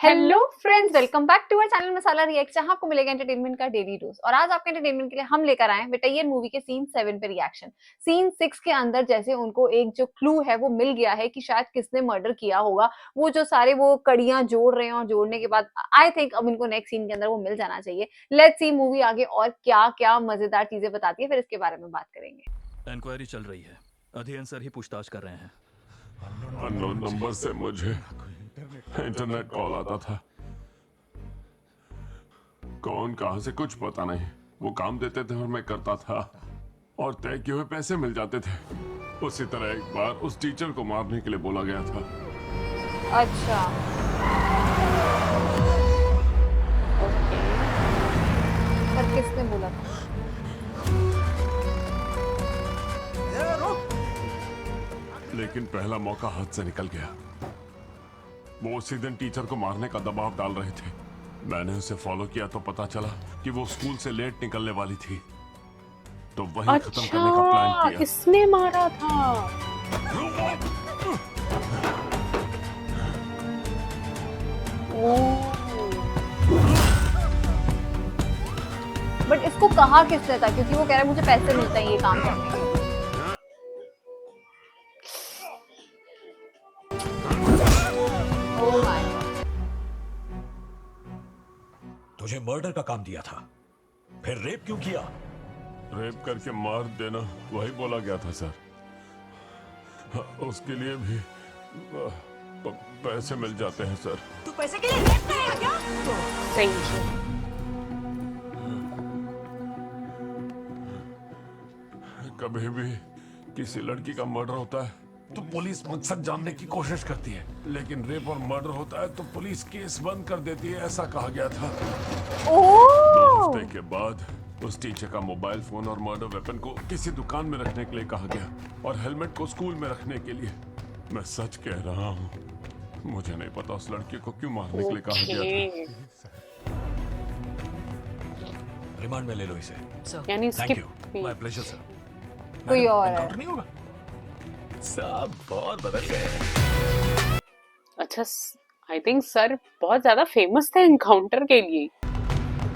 Hello friends, welcome back to our channel Masala React, जहां आपको मिलेगा एंटरटेनमेंट का डेली डोज। और आज आपके एंटरटेनमेंट के लिए हम लेकर आए हैं बेटैयर मूवी के सीन 7 पे रिएक्शन। सीन 6 के अंदर जैसे उनको एक जो क्लू है वो मिल गया है कि शायद किसने मर्डर किया होगा। वो जो सारे वो कड़ियां जोड़ रहे हैं और जोड़ने के बाद आई थिंक अब इनको नेक्स्ट सीन के अंदर वो मिल जाना चाहिए। लेट्स सी मूवी आगे और क्या क्या मजेदार चीजें बताती है, फिर इसके बारे में बात करेंगे। इंक्वायरी चल रही है। अध्ययन सर ही पूछताछ कर रहे हैं। अननोन नंबर से मुझे इंटरनेट कॉल आता था। कौन कहां से कुछ पता नहीं। वो काम देते थे और मैं करता था और तय किए हुए पैसे मिल जाते थे। उसी तरह एक बार उस टीचर को मारने के लिए बोला गया था। अच्छा, ओके, पर किसने बोला था? लेकिन पहला मौका हाथ से निकल गया। वो उसी दिन टीचर को मारने का दबाव डाल रहे थे। मैंने उसे फॉलो किया तो पता चला कि वो स्कूल से लेट निकलने वाली थी, तो वही खत्म करने का प्लान अच्छा, किया। इसने मारा था। बट इसको कहा किसने था? क्योंकि वो कह रहा है मुझे पैसे मिलते हैं ये काम करने के। Oh my God. तुझे मर्डर का काम दिया था, फिर रेप क्यों किया? रेप करके मार देना वही बोला गया था सर। उसके लिए भी पैसे मिल जाते हैं सर। तू पैसे के लिए रेप करेगा क्या? सही है। कभी भी किसी लड़की का मर्डर होता है तो पुलिस मकसद जानने की कोशिश करती है, लेकिन रेप और मर्डर होता है तो पुलिस केस बंद कर देती है, ऐसा कहा गया था। 2 हफ्ते के बाद उस टीचर का मोबाइल फोन और मर्डर वेपन को किसी दुकान में रखने के लिए कहा गया और हेलमेट को स्कूल में रखने के लिए। मैं सच कह रहा हूँ, मुझे नहीं पता उस लड़की को क्यों मारने के लिए कहा गया था। रिमांड में ले लो इसे। यानी थैंक इसके यू। My pleasure sir. कोई और है। एनकाउंटर नहीं होगा। सब बहुत बदल गए। अच्छा, आई थिंक सर बहुत ज्यादा फेमस थे एनकाउंटर के लिए।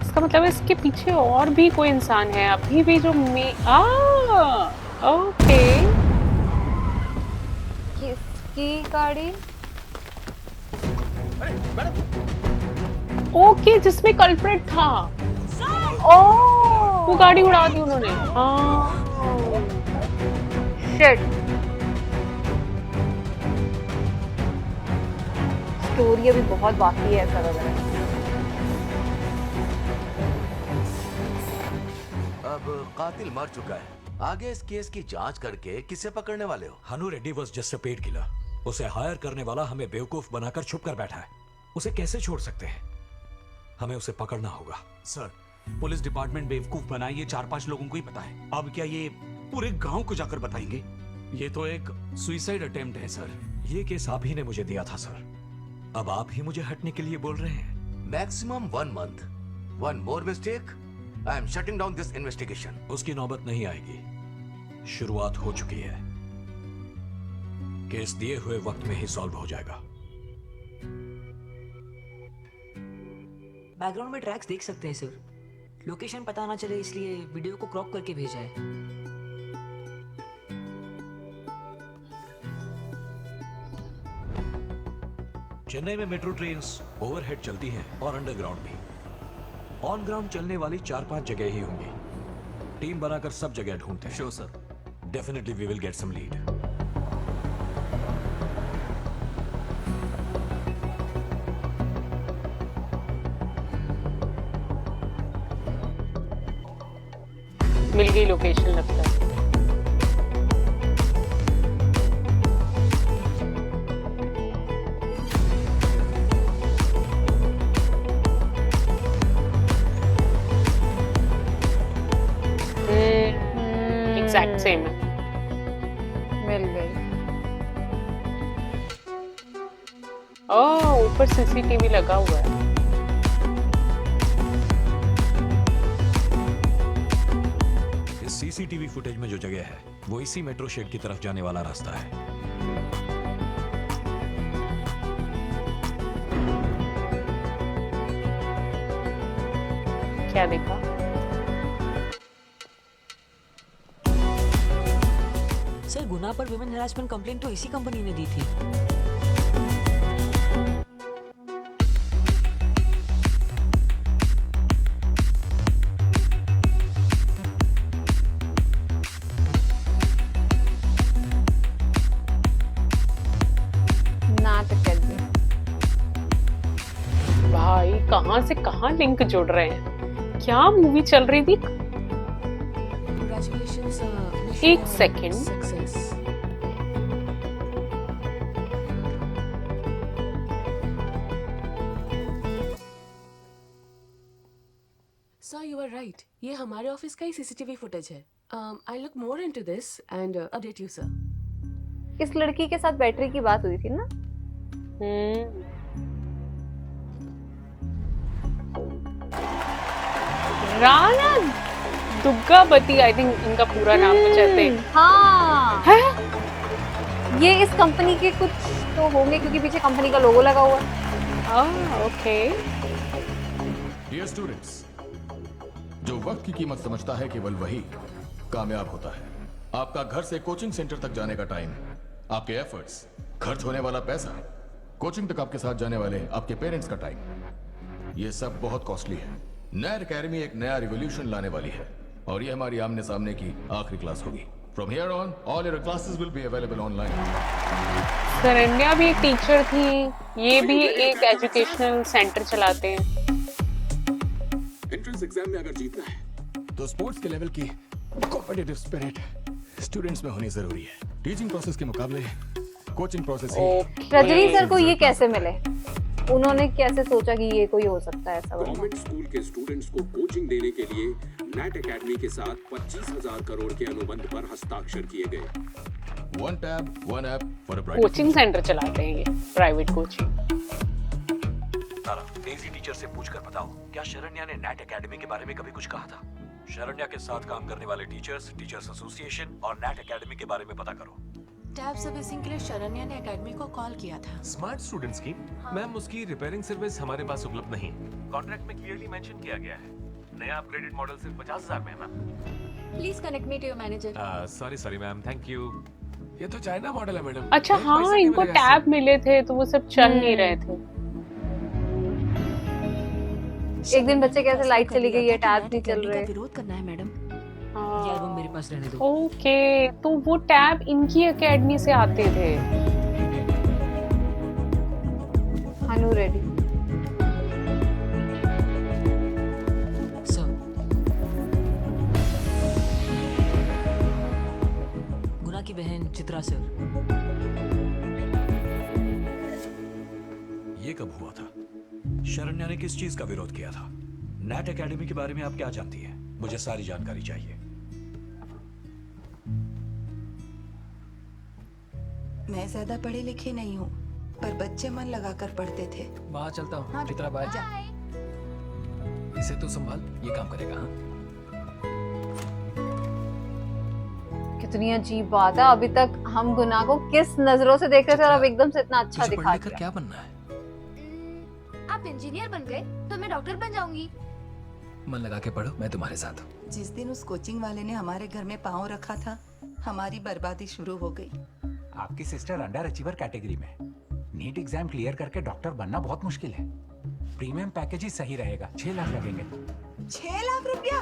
इसका मतलब है इसके पीछे और भी कोई इंसान है अभी भी जो ओके। किसकी गाड़ी? ओके, जिसमें कल्प्रिट था। ओह, वो गाड़ी उड़ा दी उन्होंने। हाँ, शिट। स्टोरी अभी बहुत बाकी है, ऐसा लग रहा है। अब कातिल मर चुका है। आगे इस केस की जांच करके किसे पकड़ने वाले हो? Hanu Reddy was just a paid killer. उसे हायर करने वाला हमें बेवकूफ बनाकर छुप कर बैठा है। उसे कैसे छोड़ सकते हैं? हमें उसे पकड़ना होगा। सर, पुलिस डिपार्टमेंट बेवकूफ बनाए ये 4-5 लोगों को ही पता है। अब क्या ये पूरे गांव को जाकर बताएंगे? ये तो एक सुसाइड अटेम्प्ट है सर। ये केस आप ही ने मुझे दिया था सर। अब आप ही मुझे हटने के लिए बोल रहे हैं। Maximum 1 month. 1 more mistake, I am shutting down this investigation. उसकी नौबत नहीं आएगी, शुरुआत हो चुकी है। केस दिए हुए वक्त में ही सॉल्व हो जाएगा। बैकग्राउंड में ट्रैक्स देख सकते हैं सर। लोकेशन पता ना चले इसलिए वीडियो को क्रॉप करके भेजा है। चेन्नई में मेट्रो ट्रेन्स ओवरहेड चलती हैं और अंडरग्राउंड भी। ऑन ग्राउंड चलने वाली 4-5 जगह ही होंगी। टीम बनाकर सब जगह ढूंढते हैं। Sure sir. Definitely we will get some lead. मिल गई लोकेशन लगता है। एग्जैक्ट सेम है। मिल गई। ओह, ऊपर सीसीटीवी लगा हुआ है। इस सीसीटीवी फुटेज में जो जगह है वो इसी मेट्रो शेड की तरफ जाने वाला रास्ता है। क्या देखा? सर गुना पर विमेन हरासमेंट कंप्लेंट तो इसी कंपनी ने दी थी। नाट अकेडमी। भाई कहाँ से कहाँ लिंक जुड़ रहे हैं? क्या मूवी चल रही थी? एक second. Sir you are right, ये हमारे ऑफिस का ही सीसीटीवी फुटेज है। I look more into this and update you sir. इस लड़की के साथ बैटरी की बात हुई थी ना? राणा दुग्गावती, आई थिंक इनका पूरा नाम कुछ ऐसे। हाँ है? ये इस कंपनी के कुछ तो होंगे क्योंकि पीछे कंपनी का लोगो लगा हुआ है। ओके। डियर स्टूडेंट्स, जो वक्त की कीमत समझता है केवल वही कामयाब होता है। आपका घर से कोचिंग सेंटर तक जाने का टाइम, आपके एफर्ट्स, खर्च होने वाला पैसा, कोचिंग तक आपके साथ जाने वाले आपके पेरेंट्स का टाइम, ये सब बहुत कॉस्टली है। नैर एकेडमी एक नया रिवॉल्यूशन लाने वाली है और ये हमारी आमने सामने की आखिरी क्लास होगी। From here on all your classes will be available online. Sharanya भी एक टीचर थी, ये भी एक एजुकेशनल सेंटर चलाते हैं। एंट्रेंस एग्जाम में अगर जीतना है तो स्पोर्ट्स के लेवल की कॉम्पिटिटिव स्पिरिट स्टूडेंट्स में होनी जरूरी है। टीचिंग प्रोसेस के मुकाबले कोचिंग प्रोसेस ही रजनी सर को ये कैसे मिले? उन्होंने कैसे सोचा कि ये कोई हो सकता है ऐसा? गवर्नमेंट स्कूल के स्टूडेंट्स को कोचिंग देने के लिए नेट एकेडमी के साथ 25,000 करोड़ के अनुबंध पर हस्ताक्षर किए गए। One tab one app for a coaching centre चलाते हैं ये, प्राइवेट कोचिंग। तारा, डेजी टीचर से पूछकर बताओ, क्या शरण्या ने नेट एकेडमी के बारे में कभी कुछ कहा था? शरण्या के साथ काम करने वाले टीचर्स, टीचर्स एसोसिएशन और नेट एकेडमी के बारे में पता करो। टैब सर्विसिंग के लिए शरण्या ने एकेडमी को कॉल किया था। स्मार्ट स्टूडेंट स्कीम, मैम उसकी रिपेयरिंग सर्विस हमारे पास उपलब्ध नहीं। कॉन्ट्रैक्ट में क्लियरली मेंशन किया गया है। नया अपग्रेडेड मॉडल सिर्फ 50,000 में है ma'am. Please connect me to your manager. Sorry ma'am, thank you. ये तो चाइना मॉडल है मैडम। अच्छा हाँ, इनको टैब मिले थे तो वो सब चल नहीं रहे थे। एक दिन बच्चे कैसे लाइट चली गई है, टैब नहीं चल रहे। विरोध करना है मैडम। ये एल्बम मेरे पास रहने दो। ओके, तो वो टैब इनकी एकेडमी से आते थे। अनु रेडी। सर गुना की बहन चित्रा सर। ये कब हुआ था? शरण्या ने किस चीज का विरोध किया था? नेट एकेडमी के बारे में आप क्या जानती हैं? मुझे सारी जानकारी चाहिए। मैं ज्यादा पढ़े लिखे नहीं हूँ, पर बच्चे मन लगाकर पढ़ते थे। बाहर चलता हूँ। हाँ, चित्रा बाय। इसे तो संभाल, ये काम करेगा। हाँ? कितनी अजीब बात है, अभी तक हम गुना को किस नजरों से देख रहे थे और अब एकदम से इतना अच्छा तुझे दिखा पढ़ लिख कर दिया। क्या बनना है? आप इंजीनियर बन गए तो मैं डॉक्टर बन जाऊंगी। मन लगा के पढ़ो, मैं तुम्हारे साथ हूँ। जिस दिन उस कोचिंग वाले ने हमारे घर में पाँव रखा था, हमारी बर्बादी शुरू हो गई। आपकी सिस्टर अंडर अचीवर कैटेगरी में, नीट एग्जाम क्लियर करके डॉक्टर बनना बहुत मुश्किल है। प्रीमियम पैकेज ही सही रहेगा, 6 लाख लगेंगे। 6 लाख रुपया?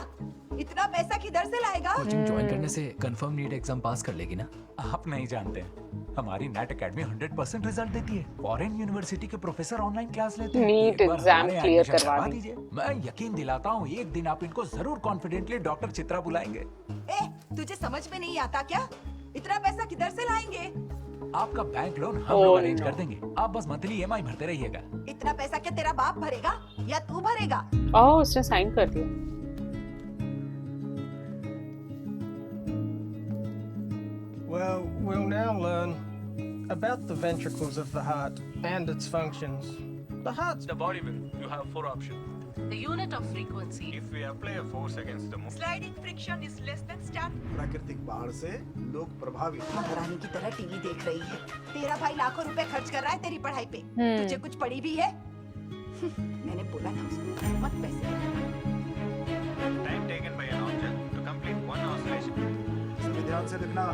इतना पैसा किधर से लाएगा? कोचिंग ज्वाइन करने से कंफर्म नीट एग्जाम पास कर लेगी ना? आप नहीं जानते, हमारी नेट एकेडमी 100% रिजल्ट देती है। फॉरेन यूनिवर्सिटी के प्रोफेसर ऑनलाइन क्लास लेते हैं। नीट एक बार एग्जाम हमारे क्लियर एडमिशन करवा करवा दीजिए। मैं यकीन दिलाता हूँ, एक दिन आप इनको जरूर कॉन्फिडेंटली डॉक्टर चित्रा बुलाएंगे। तुझे समझ में नहीं आता क्या? इतना पैसा किधर से लाएंगे? आपका बैंक लोन हम लोग अरेंज कर देंगे, आप बस मंथली EMI भरते रहिएगा। इतना पैसा क्या तेरा बाप भरेगा या तू भरेगा? ओह, उसने साइन कर दिया। Well, we'll now learn about the ventricles of the heart and its functions. The heart's The body will. You have 4 options. The unit of frequency. If we apply a force against the moon. Sliding friction is less than static. प्राकृतिक बाढ़ से लोग प्रभावित। महारानी की तरह TV देख रही है। तेरा भाई लाखों रुपए खर्च कर रहा है तेरी पढ़ाई पे। तुझे कुछ पड़ी भी है? मैंने बोला ना उसको मत पैसे। Time taken by an object to complete one oscillation. सभी ध्यान से लिखना।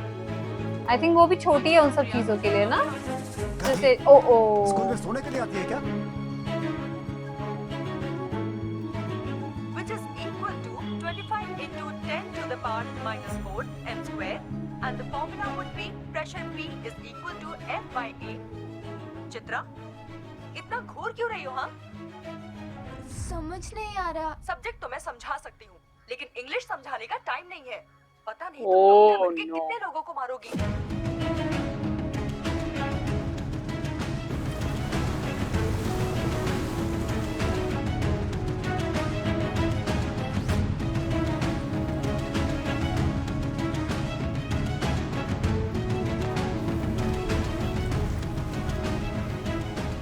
आई थिंक वो भी छोटी है उन सब चीजों के लिए ना, जैसे ओ स्कूल में सोने के लिए आती है क्या? Which is equal to 25 into 10 to the power minus 4 m square, and the formula would be pressure P is equal to F by A. Chitra, इतना घूर क्यों रही हो? हाँ, समझ नहीं आ रहा। सब्जेक्ट तो मैं समझा सकती हूँ, लेकिन इंग्लिश समझाने का टाइम नहीं है। पता नहीं तुम डॉक्टर बनके कितने लोगों को मारोगी।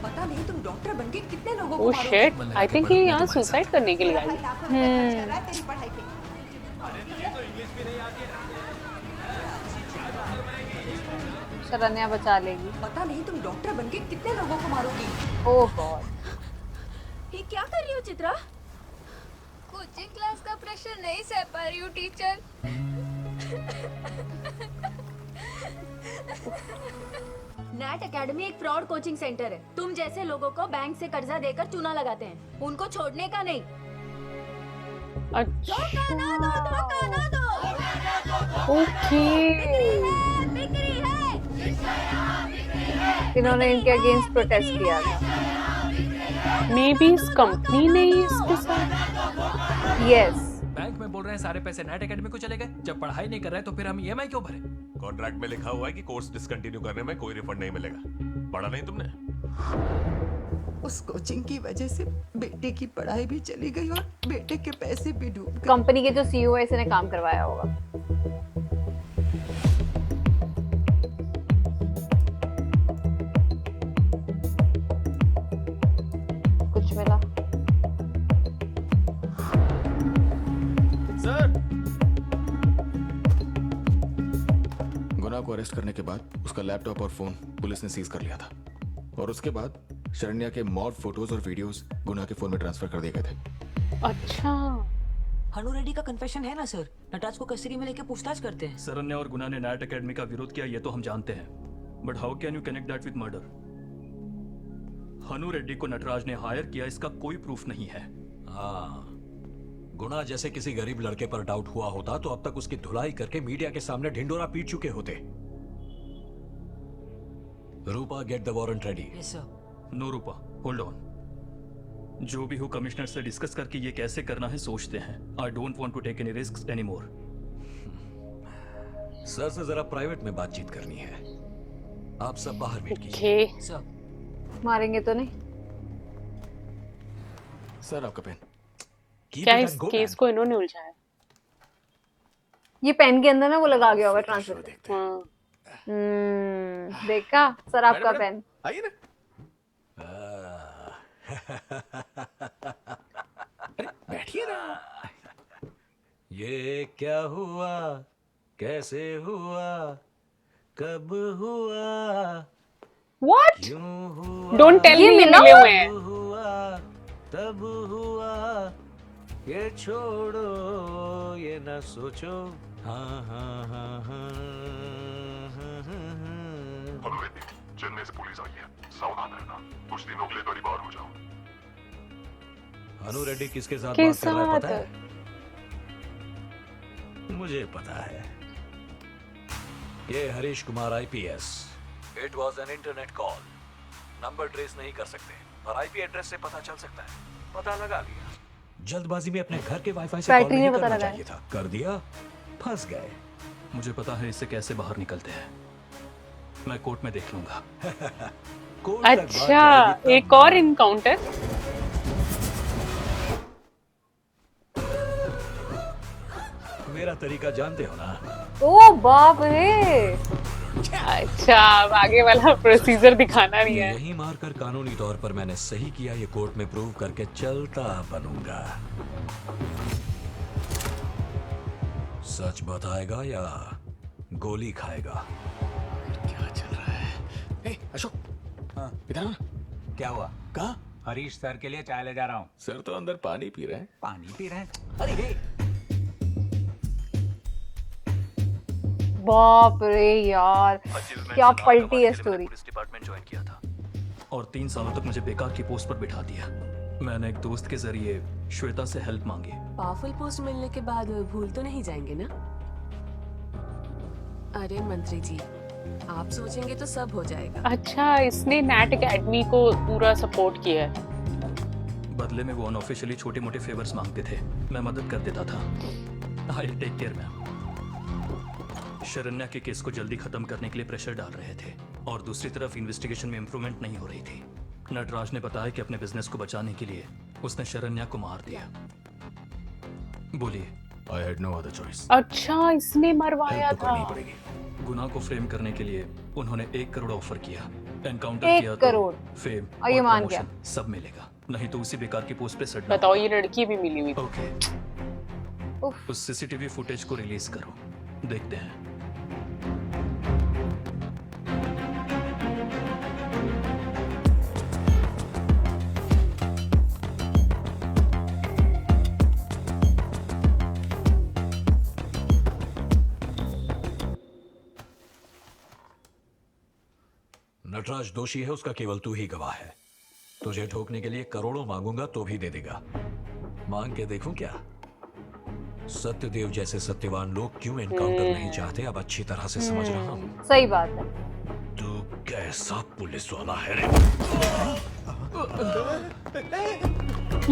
पता नहीं तुम डॉक्टर बनके कितने लोगों को ओह मारोगी। शिट, आई थिंक ये यहाँ सुसाइड करने के लिए आई है। तेरी पढ़ाई पे। शरण्या बचा लेगी। पता नहीं तुम डॉक्टर बनके कितने लोगों को मारोगी। ओह गॉड। ये क्या कर रही हो चित्रा? कोचिंग क्लास का प्रेशर नहीं सह पा रही हूँ टीचर। नैट एकेडमी एक फ्रॉड कोचिंग सेंटर है। तुम जैसे लोगों को बैंक से कर्जा देकर चूना लगाते हैं, उनको छोड़ने का नहीं। धोखा ना दो, धोखा ना दो। बिक्री है। इन्होंने इनके अगेंस्ट प्रोटेस्ट किया था। मे बी इस कंपनी ने ही इसके साथ। यस। बैंक में बोल रहे हैं सारे पैसे नैट एकेडमी को चले गए। जब पढ़ाई नहीं कर रहे तो फिर हम ईएमआई क्यों भरे? कॉन्ट्रैक्ट में लिखा हुआ है कि कोर्स डिसकंटिन्यू करने में कोई रिफंड नहीं मिलेगा। पढ़ा नहीं तुमने? उस कोचिंग की वजह से बेटे की पढ़ाई भी चली गई और बेटे के पैसे भी डूब गए। कंपनी के जो सीईओ है इसने काम करवाया होगा। कुछ मिला? सर, गुना को अरेस्ट करने के बाद उसका लैपटॉप और फोन पुलिस ने सीज कर लिया था, और उसके बाद शरण्या के मॉड फोटोज और वीडियोस गुना के फोन में ट्रांसफर कर दिए गए थे। अच्छा, हनु रेड्डी का कन्फेशन है ना सर? नटराज को कस्टडी में लेके पूछताछ करते हैं। शरण्या और गुना ने नैट एकेडमी का विरोध किया, ये तो हम जानते हैं, but how can you connect that with murder? Hanu Reddy को नटराज ने हायर किया, इसका कोई प्रूफ नहीं है। हाँ, गुना जैसे किसी गरीब लड़के पर डाउट हुआ होता तो अब तक उसकी धुलाई करके मीडिया के सामने ढिंडोरा पीट चुके होते। Rupa, get the warrant ready. Yes sir. No Rupa, hold on. जो भी हो कमिश्नर से डिस्कस करके ये कैसे करना है सोचते हैं। I don't want to take any risks anymore. Sir से जरा प्राइवेट में बातचीत करनी है। आप सब बाहर वेट कीजिए। Okay sir. मारेंगे तो नहीं? सर आपका पेन। क्या इस केस को इन्होंने उलझाया? ये पेन के अंदर ना वो लगा गया होगा ट्रांसफर। हाँ। देखा सर आपका पेन। आइए ना। बैठिए ना। ये क्या हुआ, कैसे हुआ, कब हुआ, What? क्यों हुआ, Don't tell me ये मिले हुए हैं। हुआ, तब हुआ, ये छोड़ो, ये ना सोचो। हाँ हाँ हाँ हाँ चेन्नई से पुलिस आई है, सावधान रहना, कुछ दिनों के लिए करीब बाहर हो जाओ। अनु रेड्डी किसके साथ के बात कर रहा है पता साथ? है? मुझे पता है, ये Harish Kumar IPS. It was an internet call. Number trace नहीं कर सकते, पर आईपी एड्रेस से पता चल सकता है। पता लगा लिया। जल्दबाजी में अपने घर के वाईफाई से कॉल नहीं करना चाहिए था, कर दिया, फंस गए। मुझे पता है इससे कैसे बाहर निकलते हैं। मैं कोर्ट में देख लूंगा। अच्छा, एक और इनकाउंटर। मेरा तरीका जानते हो ना? ओ बाप रे। अच्छा, अब आगे वाला प्रोसीजर दिखाना नहीं है। यही मारकर कानूनी तौर पर मैंने सही किया, ये कोर्ट में प्रूव करके चलता बनूंगा। सच बताएगा या गोली खाएगा? क्या चल रहा है? ए, अशोक, इधर आ। क्या हुआ? कहाँ? हरीश सर के लिए चाय ले जा रहा हूँ। सर तो अंदर पानी पी रहे हैं। पानी पी रहे हैं? अरे हे, बाप रे यार, क्या पलटी है स्टोरी। पुलिस डिपार्टमेंट ज्वाइन किया था और 3 सालों तक मुझे बेकार की पोस्ट पर बिठा दिया। मैंने एक दोस्त के जरिए श्वेता से हेल्प मांगी। पावरफुल पोस्ट मिलने के बाद भूल तो नहीं जाएंगे ना? अरे मंत्री जी, आप सोचेंगे तो सब हो जाएगा। अच्छा, इसने नैट एकेडमी को पूरा सपोर्ट किया है। बदले में वो अनऑफिशियली छोटे मोटे फेवर्स मांगते थे, मैं मदद कर देता था। I will take care ma'am. Sharanya के केस को जल्दी खत्म करने के लिए प्रेशर डाल रहे थे और दूसरी तरफ इन्वेस्टिगेशन में इंप्रूवमेंट नहीं हो रही थी। नटराज ने बताया कि अपने बिजनेस को बचाने के लिए उसने शरण्या को मार दिया। बोलिए। I had no other choice. अच्छा, इसने मरवाया था। गुनाह को फ्रेम करने के लिए उन्होंने 1 करोड़ ऑफर किया। एनकाउंटर 1 किया करोड़। तो फेम और ये मान गया। सब मिलेगा, नहीं तो उसी बेकार की पोस्ट पे सड़ना। बताओ, ये लड़की भी मिली हुई। ओके, उस सीसीटीवी फुटेज को रिलीज करो, देखते हैं। नटराज दोषी है, उसका केवल तू ही गवाह है। तुझे ठोकने के लिए करोड़ों मांगूंगा तो भी दे देगा। मांग के देखूं क्या? सत्यदेव जैसे सत्यवान लोग क्यों एनकाउंटर नहीं चाहते, अब अच्छी तरह से समझ रहा हूं। सही बात है। तू कैसा पुलिस वाला है रे?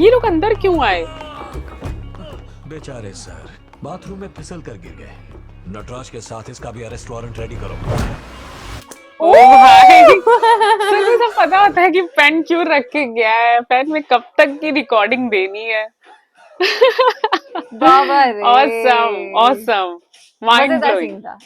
ये लोग अंदर क्यों आए? बेचारे सर बाथरूम में फिसल कर गिर गए। नटराज के साथ इसका भी अरेस्ट वारंट रेडी करो। ओ भाई, मुझे तो पता होता है कि पेन क्यों रख के गया है, पेन में कब तक की रिकॉर्डिंग देनी है। बाबा रे, ऑसम ऑसम, माइंड मजेदार ब्लोइंग। सीन था।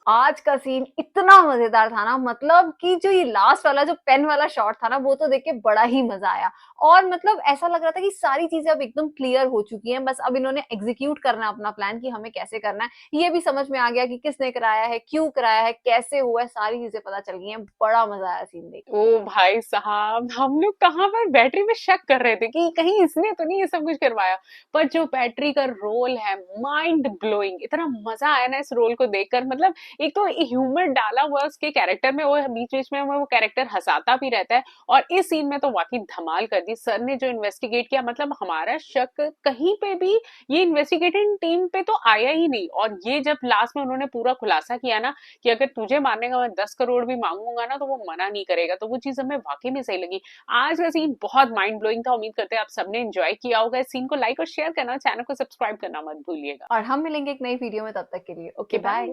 आज का सीन इतना मजेदार था ना, मतलब कि जो ये लास्ट वाला जो पेन वाला शॉट था ना, वो तो देख के बड़ा ही मजा आया। और मतलब ऐसा लग रहा था कि सारी चीजें अब एकदम क्लियर हो चुकी हैं, बस अब इन्होंने एग्जीक्यूट करना है अपना प्लान कि हमें कैसे करना है। ये भी समझ में आ गया कि किसने कराया है, क्यों कराया है, कैसे हुआ है, सारी चीजें पता चल गई हैं। बड़ा मजा आया सीन देख। ओ भाई साहब, हम लोग कहाँ पर बैटरी में शक कर रहे थे कि कहीं इसने तो नहीं ये सब कुछ करवाया, पर जो बैटरी का रोल है माइंड ब्लोइंग। इतना मजा आया ना इस रोल को देखकर। मतलब एक तो ह्यूमर डाला हुआ उसके कैरेक्टर में, वो बीच बीच में वो कैरेक्टर हंसाता भी रहता है। और इस सीन में तो वाकई धमाल कर दी सर ने जो इन्वेस्टिगेट किया। मतलब हमारा शक कहीं पे भी ये इन्वेस्टिगेटिंग टीम पे तो आया ही नहीं। और ये जब लास्ट में उन्होंने पूरा खुलासा किया ना कि अगर तुझे मारने का मैं 10 करोड़ भी मांगूंगा ना तो वो मना नहीं करेगा, तो वो चीज हमें वाकई में सही लगी। आज का सीन बहुत माइंड ब्लोइंग था। उम्मीद करते हैं आप सबने एंजॉय किया होगा। इस सीन को लाइक और शेयर करना, चैनल को सब्सक्राइब करना मत भूलिएगा। और हम मिलेंगे एक नई वीडियो में, तब तक के लिए ओके बाय।